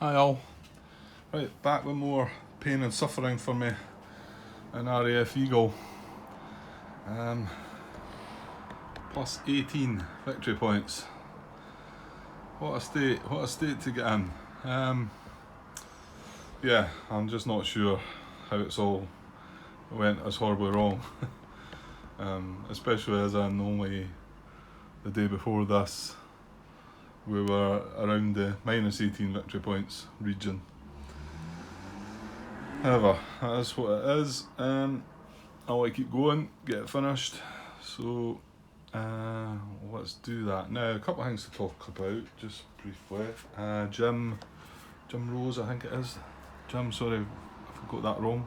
Hi all. Right, back with more pain and suffering for me in RAF Eagle. Plus 18 victory points. What a state to get in. Yeah, I'm just not sure how it's all went as horribly wrong. Especially as in only the day before this we were around the minus 18 victory points region. However, that is what it is. I want to keep going, get it finished. So let's do that. Now, a couple of things to talk about, just briefly. Jim Rose, I think it is. Jim, sorry if I got that wrong.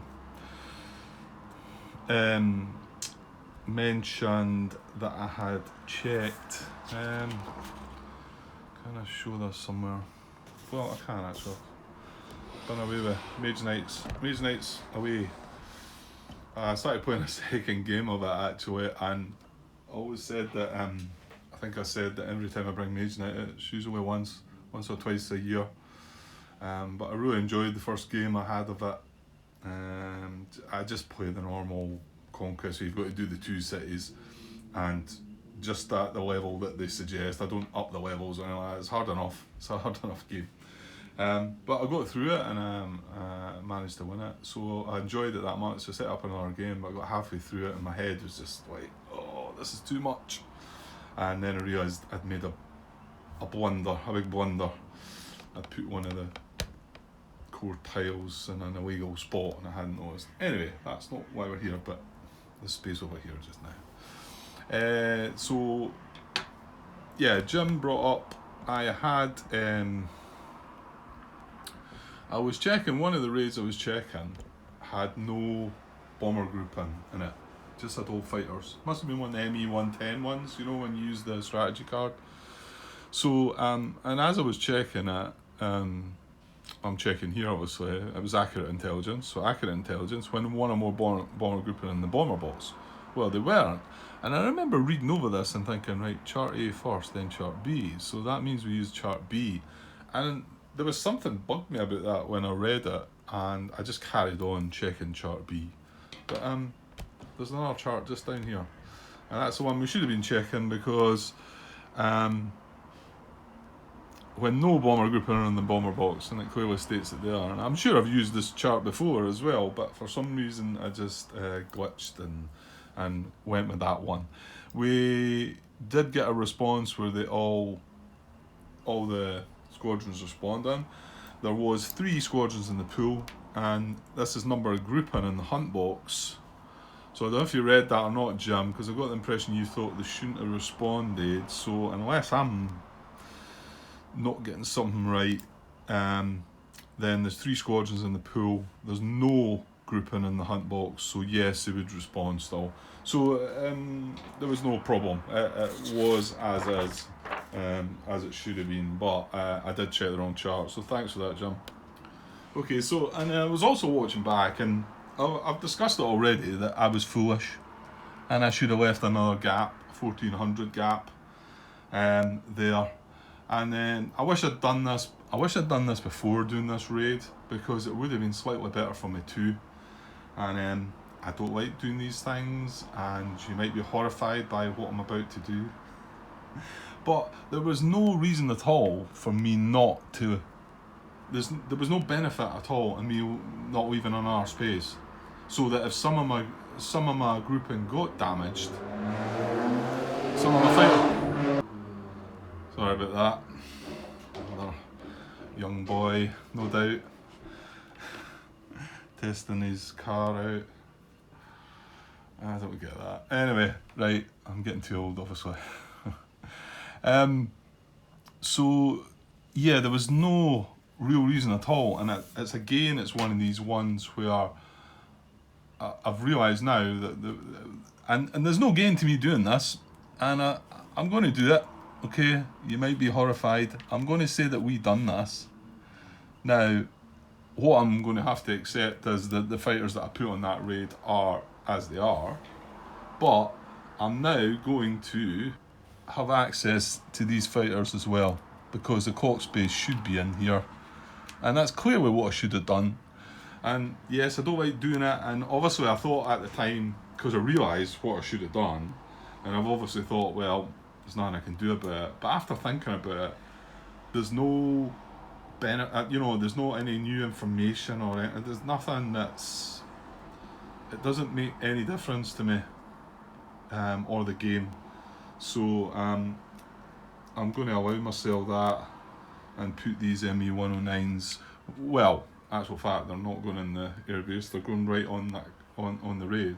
Mentioned that I had checked. Can I show this somewhere? Well, I can actually. Done away with Mage Nights away. I started playing a second game of it actually, and I always said that I think I said that every time I bring Mage Night it's usually once or twice a year. But I really enjoyed the first game I had of it. I just play the normal conquest, so you've got to do the 2 cities and just at the level that they suggest. I don't up the levels or anything like that. It's hard enough. It's a hard enough game. But I got through it and managed to win it. So I enjoyed it that much. So I set up another game, but I got halfway through it and my head was just like, oh, this is too much. And then I realised I'd made a blunder, a big blunder. I'd put one of the core tiles in an illegal spot and I hadn't noticed. Anyway, that's not why we're here, but the space over here just now. So yeah, Jim brought up, I had I was checking, one of the raids I was checking had no bomber grouping in it, just had all fighters. Must have been one of the ME 110 ones, you know, when you use the strategy card. So and as I was checking it, I'm checking here obviously, it was accurate intelligence. So accurate intelligence, when one or more bomber grouping in the bomber box. Well, they weren't. And I remember reading over this and thinking, right, chart A first, then chart B. So that means we use chart B. And there was something bugged me about that when I read it, and I just carried on checking chart B. But there's another chart just down here. And that's the one we should have been checking because when no bomber grouping are in the bomber box, and it clearly states that they are, and I'm sure I've used this chart before as well, but for some reason I just glitched and went with that one. We did get a response where they all the squadrons responding. There was 3 squadrons in the pool, and this is number of grouping in the hunt box. So I don't know if you read that or not, Jim, because I got the impression you thought they shouldn't have responded. So unless I'm not getting something right, then there's 3 squadrons in the pool. There's no grouping in the hunt box, so yes, they would respond still. So there was no problem. It was as is, as it should have been, but I did check the wrong chart, so thanks for that, Jim. Okay, so, and I was also watching back, and I've discussed it already, that I was foolish, and I should have left another gap, 1400 gap, there. And then I wish I'd done this before doing this raid, because it would have been slightly better for me too. And I don't like doing these things, and you might be horrified by what I'm about to do. But there was no reason at all for me not to. There was no benefit at all in me not leaving another space, so that if some of my grouping got damaged, some of my fighter. Sorry about that. Another young boy, no doubt, testing his car out. I don't get that. Anyway, right, I'm getting too old, obviously. So yeah, there was no real reason at all, and it's one of these ones where I've realised now that and there's no gain to me doing this, and I'm going to do it. Okay, you might be horrified. I'm going to say that we done this. Now, what I'm going to have to accept is that the fighters that I put on that raid are as they are, but I'm now going to have access to these fighters as well, because the clock space should be in here, And that's clearly what I should have done. And yes, I don't like doing it, and obviously I thought at the time, because I realised what I should have done, and I've obviously thought, well, there's nothing I can do about it. But after thinking about it, there's no benefit, there's not any new information or anything. There's nothing it doesn't make any difference to me, or the game. So I'm going to allow myself that and put these ME-109s, well, actual fact, they're not going in the airbase, they're going right on that on the raid,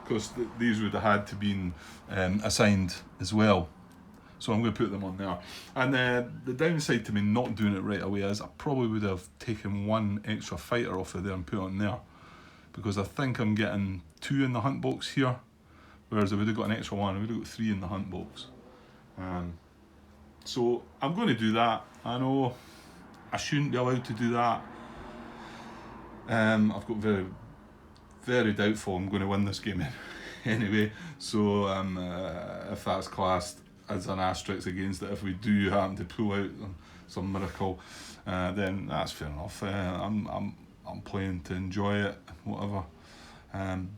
because these would have had to been assigned as well. So I'm going to put them on there. And the downside to me not doing it right away is I probably would have taken one extra fighter off of there and put on there, because I think I'm getting 2 in the hunt box here, whereas I would have got an extra one, I would have got 3 in the hunt box. So I'm going to do that. I know I shouldn't be allowed to do that. I've got very, very doubtful I'm going to win this game anyway. So if that's classed as an asterisk against it, if we do happen to pull out some miracle, then that's fair enough. I'm playing to enjoy it, whatever. And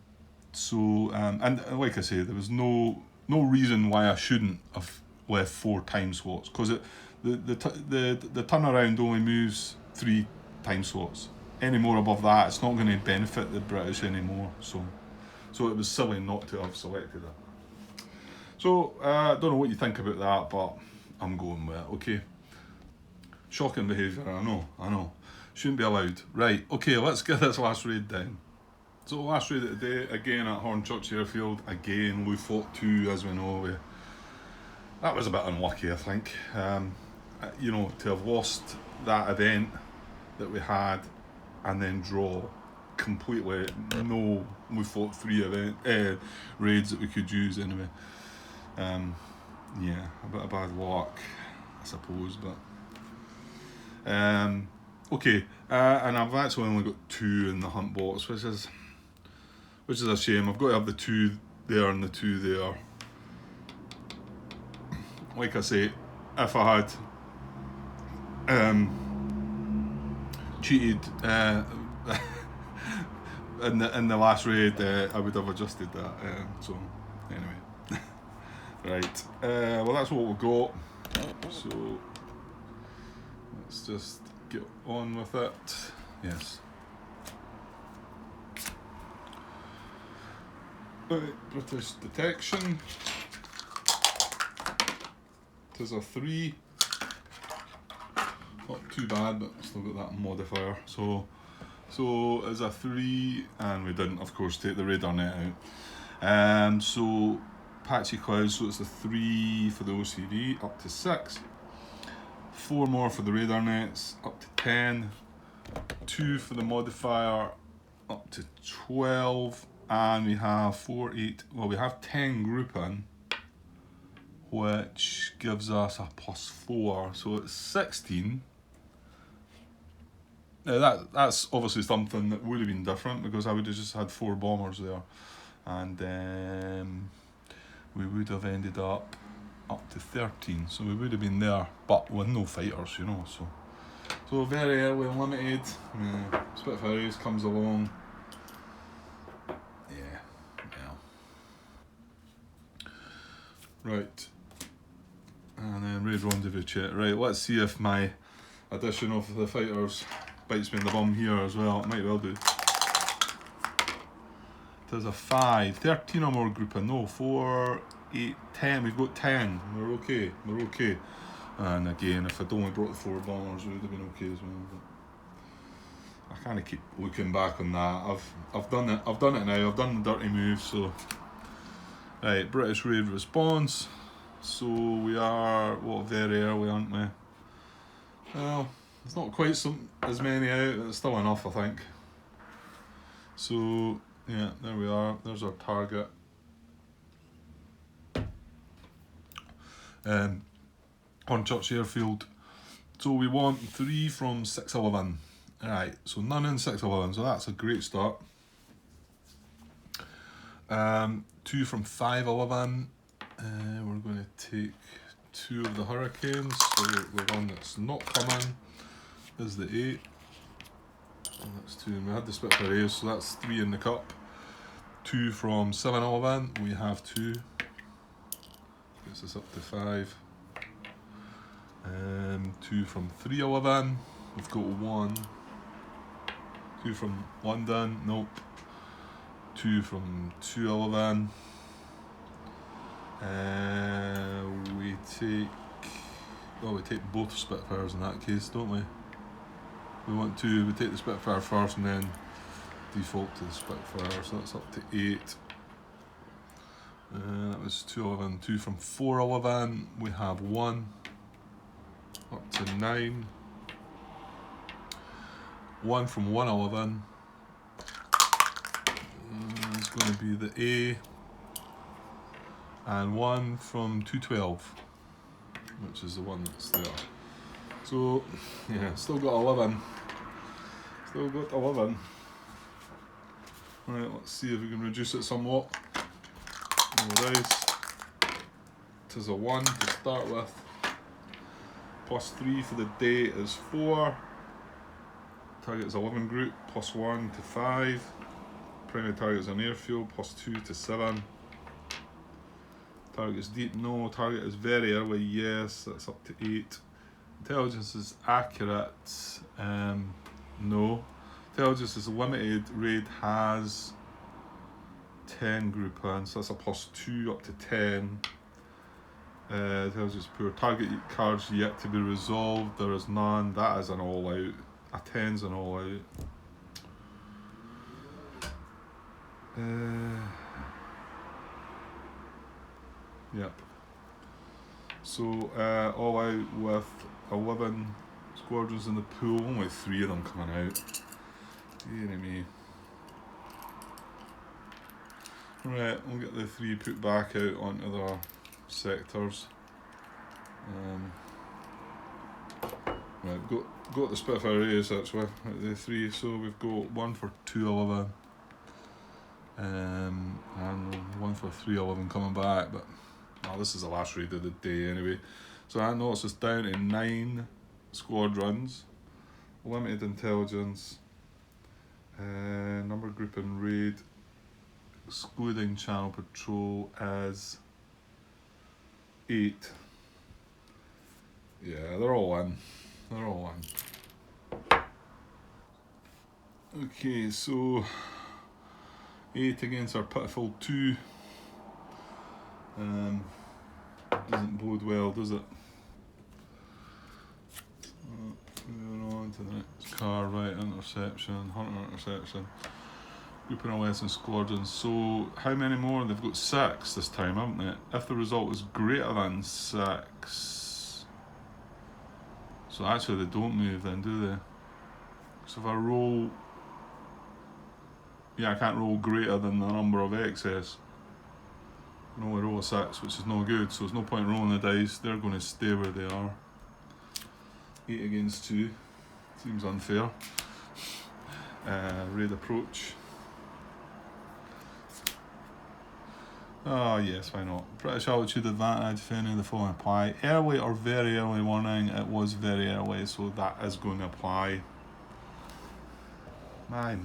like I say, there was no reason why I shouldn't have left 4 time slots, because the turnaround only moves 3 time slots. Any more above that, it's not going to benefit the British anymore. So it was silly not to have selected it. So I don't know what you think about that, but I'm going with it. Okay. Shocking behaviour, I know. Shouldn't be allowed. Right, okay, let's get this last raid down. So last raid of the day, again at Hornchurch Airfield. Again, we fought 2, as we know. That was a bit unlucky, I think. To have lost that event that we had and then draw completely. No, we fought 3 raids that we could use anyway. Yeah, a bit of bad luck, I suppose, but okay. And I've actually only got 2 in the hunt box, which is a shame. I've got to have the 2 there and the 2 there. Like I say, if I had cheated in the last raid, I would have adjusted that. So anyway, right. Well, that's what we've got. So let's just get on with it. Yes. Right, British detection. It is a 3. Not too bad, but still got that modifier. So it's a 3, and we didn't, of course, take the radar net out. So patchy clouds, so it's a 3 for the OCD, up to 6. 4 more for the radar nets, up to 10. 2 for the modifier, up to 12. And we have 4, 8, well, we have 10 grouping, which gives us a +4, so it's 16. Now that's obviously something that would have been different, because I would have just had 4 bombers there, and we would have ended up to 13, so we would have been there, but with no fighters, so very early and limited. Spitfires comes along. Right, and then raid rendezvous chat. Right, let's see if my addition of the fighters bites me in the bum here as well. It might well do. There's a 5, 13 or more grouping. No, 4, 8, 10. We've got 10. We're okay. And again, if I'd only brought the 4 bombers, it would have been okay as well. But I kind of keep looking back on that. I've done it. I've done it now. I've done the dirty move. So. Right, British raid response. So we are, very early, aren't we? Well, there's not quite as many out, but it's still enough, I think. So, yeah, there we are. There's our target. Hornchurch Airfield. So we want 3 from 611. Right, so none in 611, so that's a great start. 2 from 511. We're going to take 2 of the Hurricanes, so the one that's not coming. is the 8. And that's 2, and we had the Spitfire A's, so that's 3 in the cup. 2 from 7 Olivant, we have 2. Gets us up to 5. 2 from 3 Olivant, we've got 1. 2 from London, nope. 2 from 2 Olivant. We take both Spitfires in that case, don't we? We take the Spitfire first and then default to the Spitfire, so that's up to 8. That was 2 Olivant. 2 from 4 Olivant, we have 1. Up to 9. 1 from 1 Olivant. It's going to be the A. And 1 from 212, which is the one that's there. So, yeah, still got 11. Still got 11. Right, let's see if we can reduce it somewhat. Roll dice. It is a 1 to start with. Plus 3 for the day is 4. Target is 11 group, plus 1 to 5. Primary target is an airfield, plus 2 to 7. Target is deep, no. Target is very early, yes. That's up to 8. Intelligence is accurate, no. Intelligence is limited. Raid has 10 group in, so that's a plus 2 up to 10. Intelligence poor. Target cards yet to be resolved. There is none. That is an all out. A 10's an all out. Yep. So all out with 11 squadrons in the pool. Only 3 of them coming out. Dear me. Right, we'll get the 3 put back out onto their sectors. Right, we've got the Spitfire A's actually, the 3, so we've got 1 for 211 and 1 for 311 coming back, but this is the last raid of the day anyway. So that knocks us down to 9 squadrons, limited intelligence, number group in raid, excluding channel patrol, as 8. Yeah, they're all in. They're all in. Okay, so 8 against our pitiful 2. Doesn't bode well, does it? Moving on to the next car, right, interception, hunter interception. Grouping of less than squadrons. So, how many more? They've got 6 this time, haven't they? If the result is greater than 6. So actually they don't move then, do they? So if I roll... Yeah, I can't roll greater than the number of excess. I can only roll a 6, which is no good, so there's no point rolling the dice. They're going to stay where they are. 8 against 2. Seems unfair. Raid approach. Oh yes, why not? British altitude advantage, if any of the following apply. Early or very early warning, it was very early, so that is going to apply. My.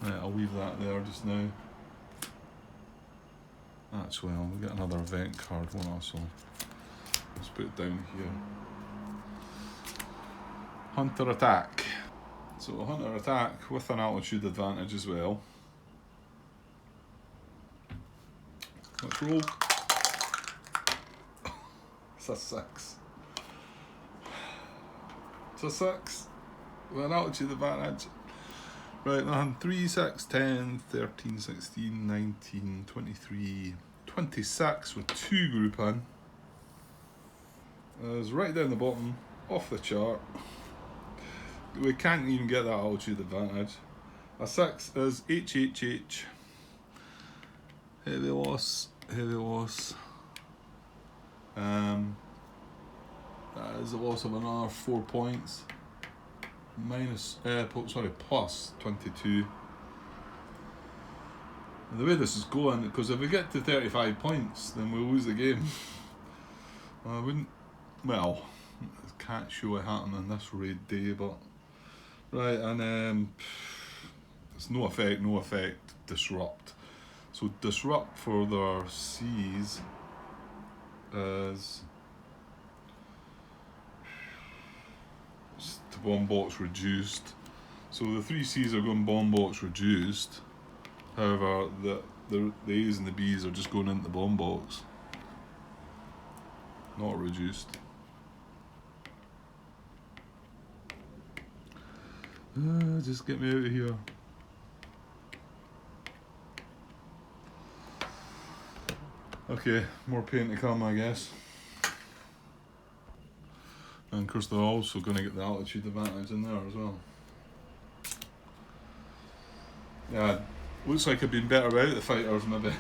Right, I'll leave that there just now. Actually, I'll get another event card, won't I? So let's put it down here. Hunter attack. So hunter attack with an altitude advantage as well. Let's roll. It's a 6. It's a 6 with an altitude advantage. Right, now 3, 6, 10, 13, 16, 19, 23, 26 with 2 group in. It's right down the bottom, off the chart. We can't even get that altitude advantage. A 6 is HHH. Heavy loss. That is a loss of another 4 points. Plus 22. And the way this is going, because if we get to 35 points, then we'll lose the game. I wouldn't. Well, can't show it happening this raid day, but right, and it's no effect, disrupt. So disrupt for their C's is to bomb box reduced. So the 3 C's are going bomb box reduced. However, the A's and the B's are just going into the bomb box, not reduced. Just get me out of here. Okay, more pain to come, I guess. And of course they're also going to get the altitude advantage in there as well. Yeah, looks like I've been better without the fighters maybe.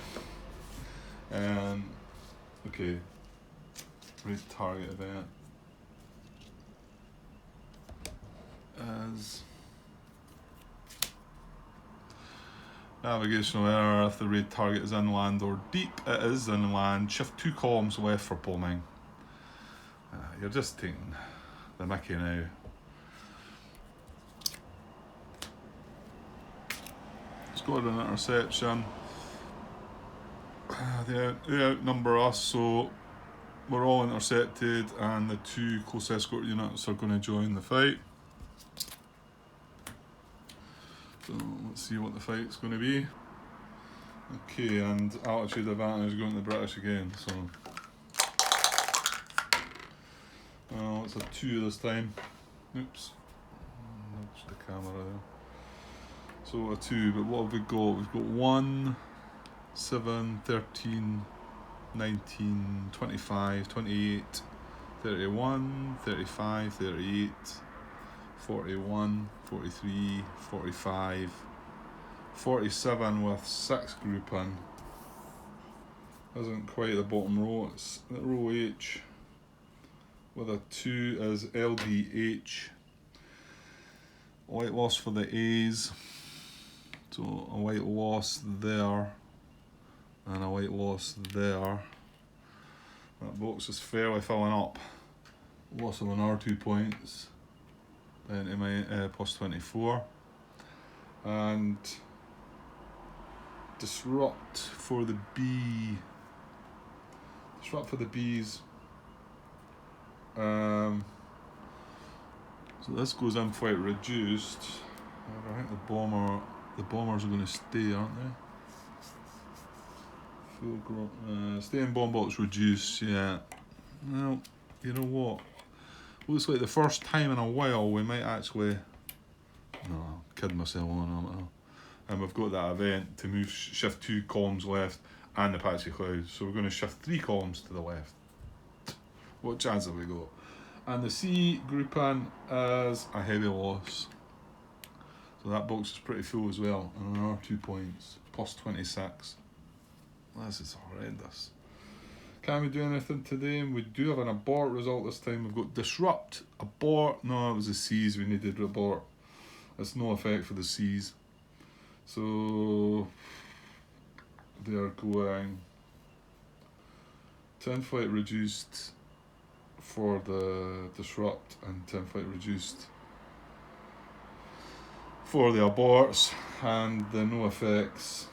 Okay, raid target event as navigational error. If the raid target is inland or deep, it is inland. Shift 2 columns left for bombing. You're just taking the mickey now. Got an interception. They outnumber us, so we're all intercepted, and the 2 close escort units are going to join the fight. So let's see what the fight's going to be. Okay, and altitude advantage going to the British again. So it's a 2 this time. Oops, nudge the camera there. So a 2, but what have we got? We've got 1, 7, 13, 19, 25, 28, 31, 35, 38, 41, 43, 45, 47 with 6 grouping. Isn't quite the bottom row, it's at row H. With a 2 is LDH. White loss for the A's. So a white loss there, and a white loss there. That box is fairly filling up. Loss of another 2 points, then to my plus 24. And disrupt for the B. Disrupt for the B's. So this goes in quite reduced. I think the bombers are going to stay, aren't they? Stay in bomb box reduce, yeah. Well, you know what? Looks like the first time in a while we might actually... No, I'm kidding myself on. And we've got that event to move shift 2 columns left and the patchy clouds. So we're going to shift 3 columns to the left. What chance have we got? And the C grouping is a heavy loss. So that box is pretty full as well, and another 2 points, plus 26. This is horrendous. Can we do anything today? We do have an abort result this time. We've got disrupt, abort. No, it was the C's we needed abort. It's no effect for the C's. So they are going 10 flight reduced for the disrupt and 10 flight reduced for the aborts, and the no effects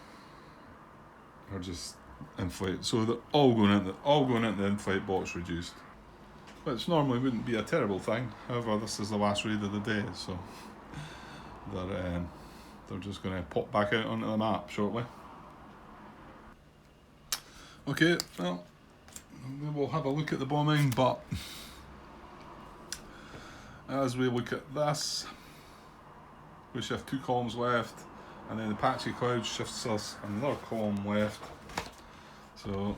are just in-flight. So they're all going into the in-flight box reduced, which normally wouldn't be a terrible thing. However, this is the last raid of the day, so they're just going to pop back out onto the map shortly. Okay, well, we will have a look at the bombing, but as we look at this, we shift 2 columns left, and then the patchy cloud shifts us another column left. So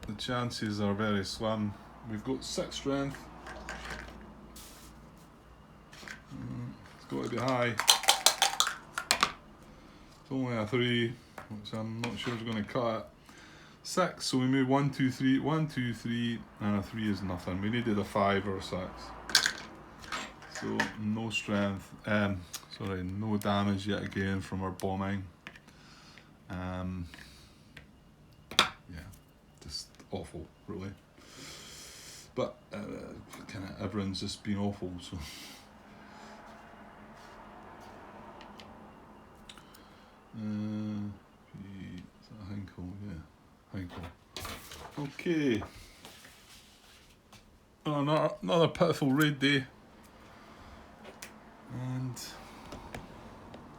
the chances are very slim. We've got 6 strength. It's got to be high. It's only a 3, which I'm not sure is going to cut it. 6, so we move 1, 2, 3, 1, 2, 3, and a 3 is nothing. We needed a 5 or a 6. So no strength, no damage yet again from our bombing. Yeah, just awful, really. but kind of everyone's just been awful, so. Is that a Hinkle? Yeah, Hinkle. Okay. Oh, another pitiful raid day. And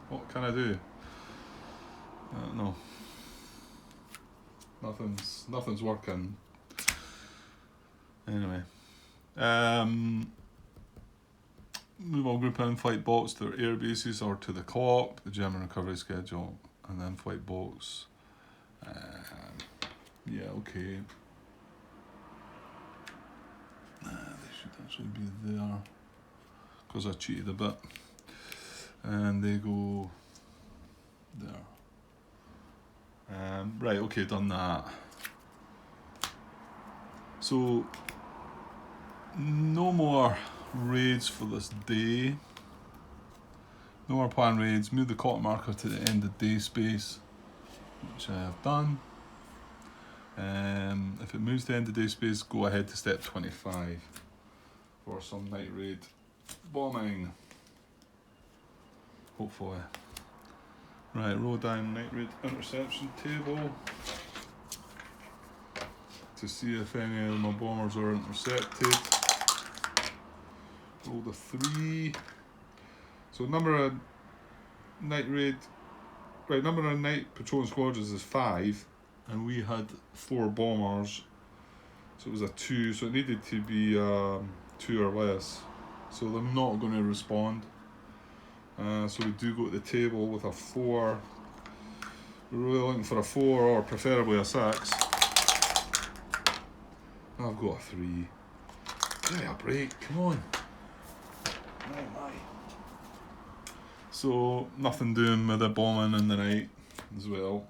what can I do? I don't know. Nothing's working. Anyway. Move all group in flight boats to their air bases or to the co-op, the German recovery schedule, and then flight boats. Yeah, okay. They should actually be there because I cheated a bit. And they go there. Right, okay, done that. So, no more raids for this day. No more planned raids. Move the clock marker to the end of day space, which I have done. If it moves to the end of day space, go ahead to step 25 for some night raid bombing. Hopefully. Right, roll down night raid interception table to see if any of my bombers are intercepted. Roll the 3. So number of night patrolling squadrons is 5, and we had 4 bombers, so it was a 2. So it needed to be 2 or less. So they're not going to respond. So we do go to the table with a 4. We're really looking for a 4 or preferably a 6. I've got a 3. Give me a break, come on. My. So nothing doing with the bombing in the night as well.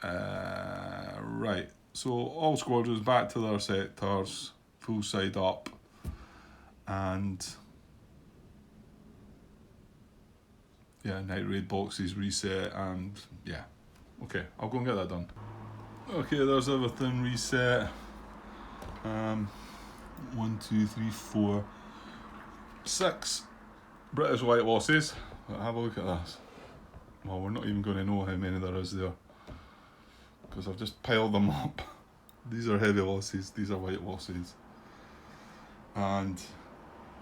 Right, so all squadrons back to their sectors, full side up, and yeah, night raid boxes reset, and yeah, okay, I'll go and get that done. Okay, there's everything reset. 1, 2, 3, 4, 6 British white losses. Have a look at this. Well, we're not even going to know how many there is there because I've just piled them up. These are heavy losses, these are white losses, and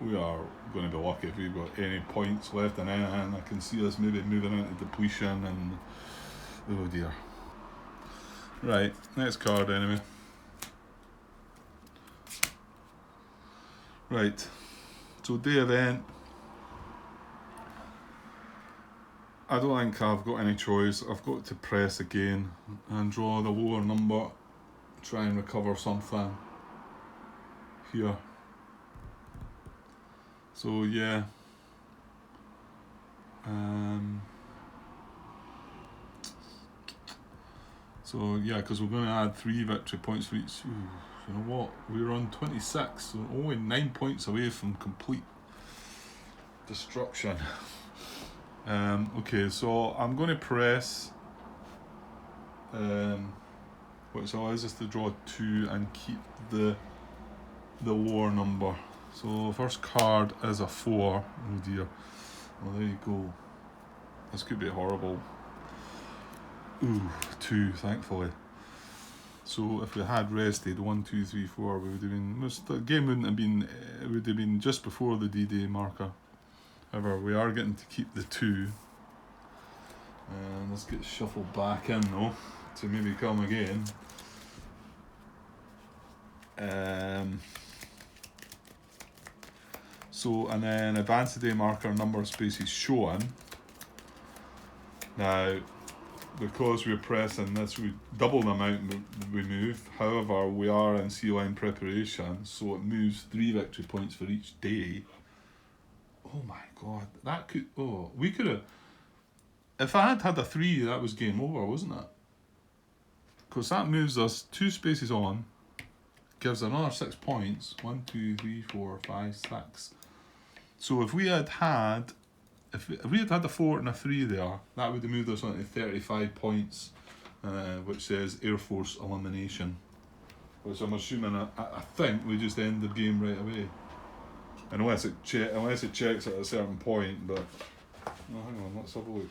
we are going to be lucky if we've got any points left in anything. I can see us maybe moving into depletion, and oh dear. Right, next card anyway. Right, so day event. I don't think I've got any choice. I've got to press again and draw the lower number, try and recover something here. So yeah. So yeah, because we're going to add 3 victory points for each. Ooh, you know what? We're on 26, so only 9 points away from complete destruction. Okay, so I'm going to press, which allows us to draw 2 and keep the lower number. So first card is a 4. Oh dear. Well, there you go. This could be horrible. Ooh, 2, thankfully. So if we had rested 1, 2, 3, 4, we would have been. The game wouldn't have been. It would have been just before the D-Day marker. However, we are getting to keep the 2. And let's get shuffled back in though to maybe come again. So and then advance the day marker, number of spaces shown. Now, because we're pressing this, we double the amount we move. However, we are in sea line preparation, so it moves 3 victory points for each day. Oh my god, that could. Oh, we could have. If I had had a 3, that was game over, wasn't it? Because that moves us 2 spaces on, gives another 6 points. 1, 2, 3, 4, 5, 6. So if we had had. If we had had a 4 and a 3 there, that would have moved us on to 35 points, which says Air Force elimination. which I'm assuming, I think we just end the game right away. Unless it checks at a certain point, but... Oh, hang on, let's have a look.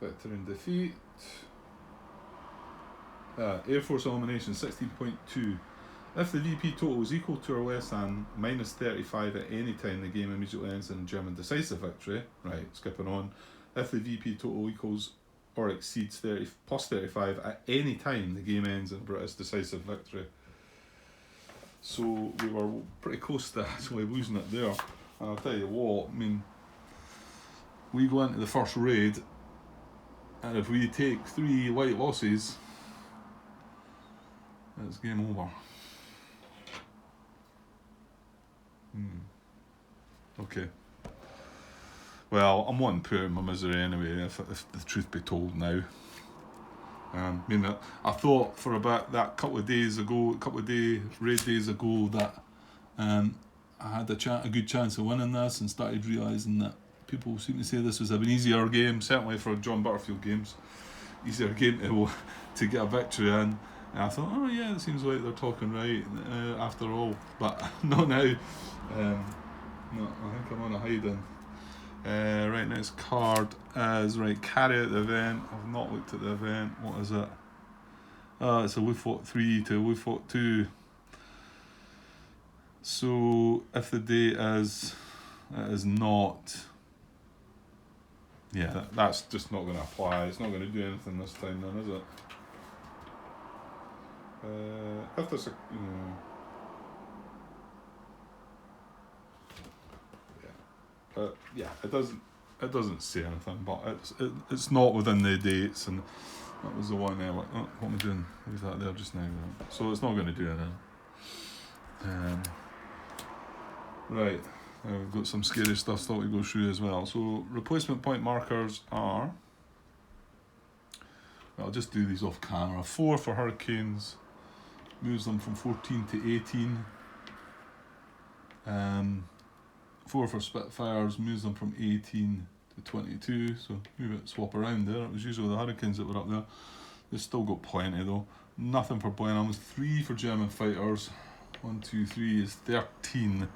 Veteran defeat. Air Force elimination 16.2. If the VP total is equal to or less than -35 at any time, the game immediately ends in German decisive victory. Right, skipping on. If the VP total equals or exceeds 30 plus 35 at any time, the game ends in British decisive victory. So we were pretty close to actually losing it there. And I'll tell you what, I mean, we go into the first raid, and if we take 3 white losses, it's game over. Okay. Well, I'm wanting to put in my misery anyway, if the truth be told now. I mean, I thought for about that couple of raid days ago, that I had a good chance of winning this, and started realising that people seem to say this was an easier game, certainly for John Butterfield games, easier game to get a victory in. And I thought, oh yeah, it seems like they're talking right after all, but not now. No, I think I'm on a hiding. Right, next card is, right, carry out the event. I've not looked at the event. What is it? It's a Woofort 3 to Woofort 2. So if the date is, it is not, yeah, that's just not going to apply. It's not going to do anything this time then, is it? If there's a, yeah, it doesn't say anything, but it's not within the dates, and that was the one there. Like, oh, what am I doing? Leave that there just now. So it's not going to do anything. Right, we've got some scary stuff thought we'd go through as well. So replacement point markers are, I'll just do these off camera. 4 for Hurricanes, moves them from 14 to 18. 4 for Spitfires, moves them from 18 to 22, so move it, swap around there. It was usually the Hurricanes that were up there. They've still got plenty though. Nothing for Blenheims. 3 for German fighters. 1, 2, 3 is 13.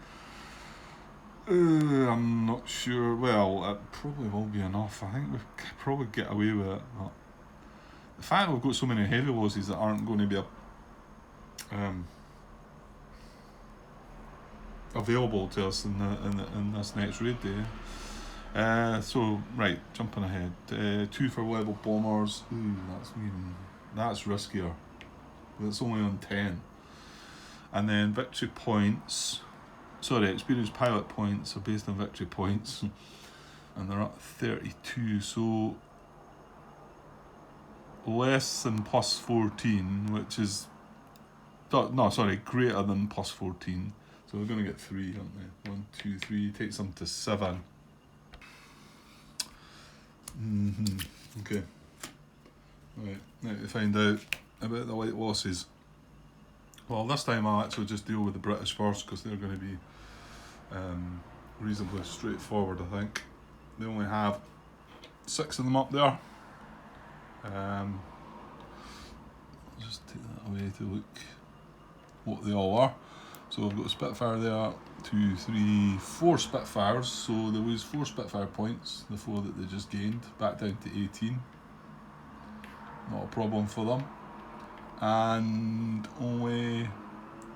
I'm not sure. Well, it probably will be enough. I think we could probably get away with it. But the fact we've got so many heavy losses that aren't going to be available to us in this next raid day. So right, jumping ahead. 2 for level bombers. Ooh, that's riskier. But it's only on 10. And then victory points. Sorry, experienced pilot points are based on victory points, and they're at 32. So less than plus 14, which is greater than plus 14. So we're going to get 3, aren't we? 1, 2, 3, takes them to 7. Okay. Right, now to find out about the white losses. Well, this time I'll actually just deal with the British first, because they're going to be reasonably straightforward, I think. They only have 6 of them up there. Just take that away to look what they all are. So I've got a Spitfire there, 2, 3, 4 Spitfires, so they lose 4 Spitfire points, the 4 that they just gained, back down to 18. Not a problem for them. And only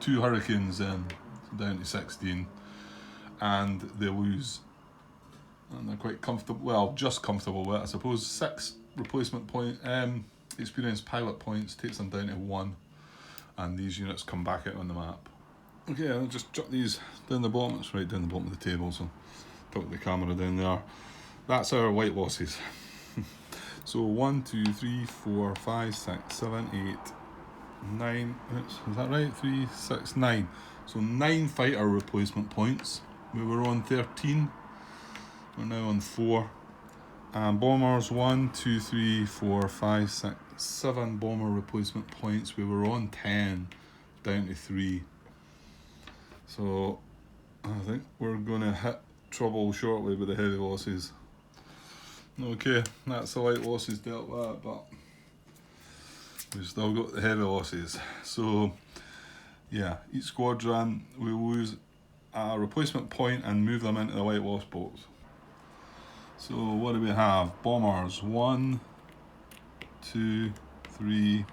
2 Hurricanes then, so down to 16. And they lose, and they're quite comfortable, well, just comfortable with it, I suppose. 6 replacement point, experienced pilot points, takes them down to 1. And these units come back out on the map. Okay, I'll just jot these down the bottom. It's right down the bottom of the table, so put the camera down there. That's our white losses. So 1, 2, 3, 4, 5, 6, 7, 8, 9. Is that right? 3, 6, 9. So 9 fighter replacement points. We were on 13. We're now on 4. And bombers, 1, 2, 3, 4, 5, 6, 7 bomber replacement points. We were on 10, down to 3. So I think we're going to hit trouble shortly with the heavy losses. Okay, that's the light losses dealt with that, but we've still got the heavy losses. So yeah, each squadron will lose a replacement point and move them into the light loss box. So what do we have? Bombers, 1, 2, 3,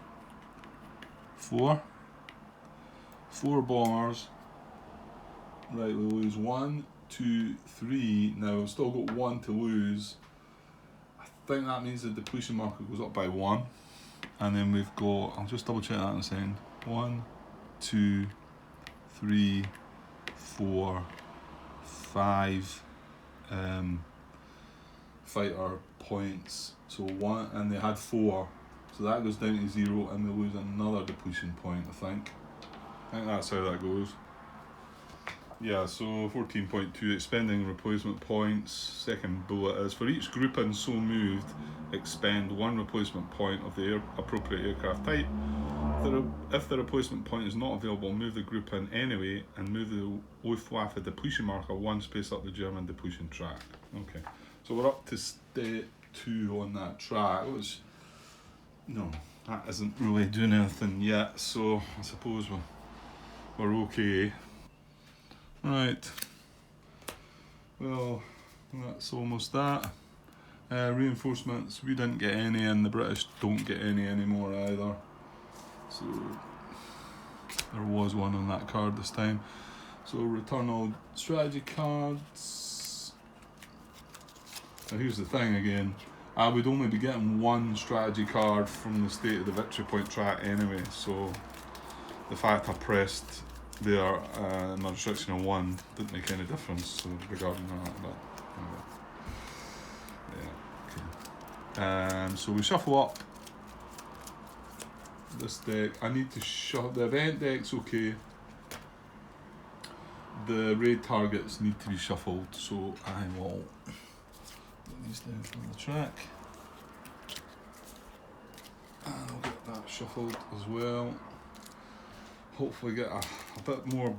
4. 4 bombers. Right, we lose 1, 2, 3. Now we've still got 1 to lose. I think that means the depletion marker goes up by 1. And then we've got, I'll just double check that in a second. 1, 2, 3, 4, 5 fighter points. So 1, and they had 4. So that goes down to 0, and they lose another depletion point, I think. I think that's how that goes. Yeah, so 14.2, expending replacement points. Second bullet is, for each grouping so moved, expend 1 replacement point of the appropriate aircraft type. If the replacement point is not available, move the grouping anyway and move the Luftwaffe depletion marker 1 space up the German depletion track. Okay, so we're up to step 2 on that track, which, no, that isn't really doing anything yet, so I suppose we're okay. Right, well, that's almost that. Reinforcements, we didn't get any, and the British don't get any anymore either. So there was one on that card this time. So return all strategy cards. Now here's the thing again, I would only be getting 1 strategy card from the State of the Victory Point track anyway, so the fact I pressed there my restriction of 1 didn't make any difference regarding that, but yeah, okay. So we shuffle up this deck. I need to shuffle, the event deck's okay, the raid targets need to be shuffled, so I will put these down from the track and I'll get that shuffled as well. Hopefully get a bit more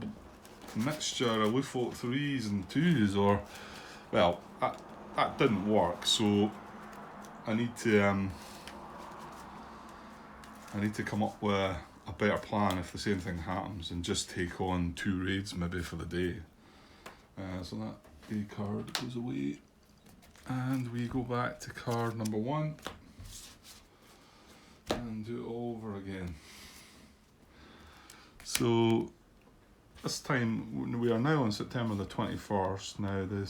mixture of Luftwaffe 3s and 2s, or, well, that didn't work, so I need to come up with a better plan if the same thing happens, and just take on 2 raids maybe for the day. So that A card goes away, and we go back to card number 1 and do it all over again. So this time, we are now on September the 21st. Now the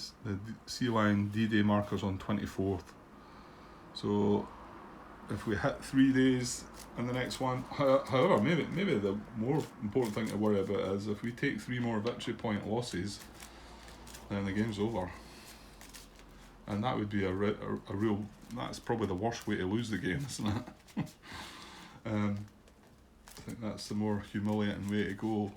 Sea Line D-Day marker's on 24th. So if we hit 3 days in the next one, however, maybe the more important thing to worry about is if we take 3 more victory point losses, then the game's over. And that would be a real, that's probably the worst way to lose the game, isn't it? I think that's the more humiliating way to go.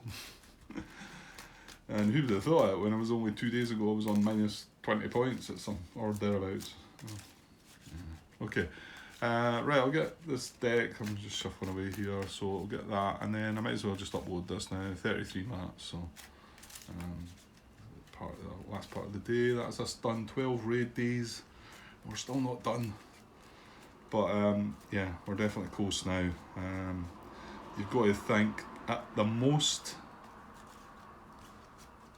And who would have thought it when it was only 2 days ago I was on minus 20 points at some, or thereabouts. Okay, right, I'll get this deck, I'm just shuffling away here, so I'll get that, and then I might as well just upload this now, 33 minutes, so part of the last part of the day, that's us done, 12 raid days, we're still not done, but yeah, we're definitely close now. You've got to think, at the most,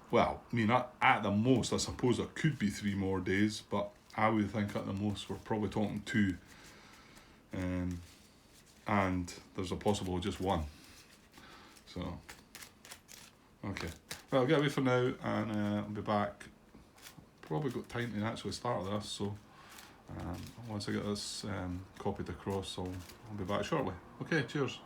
well, I mean, at the most, I suppose there could be 3 more days, but I would think at the most we're probably talking 2. And there's a possible just 1. So, okay. Well, I'll get away for now, and I'll be back. Probably got time to actually start this, so once I get this copied across, I'll be back shortly. Okay, cheers.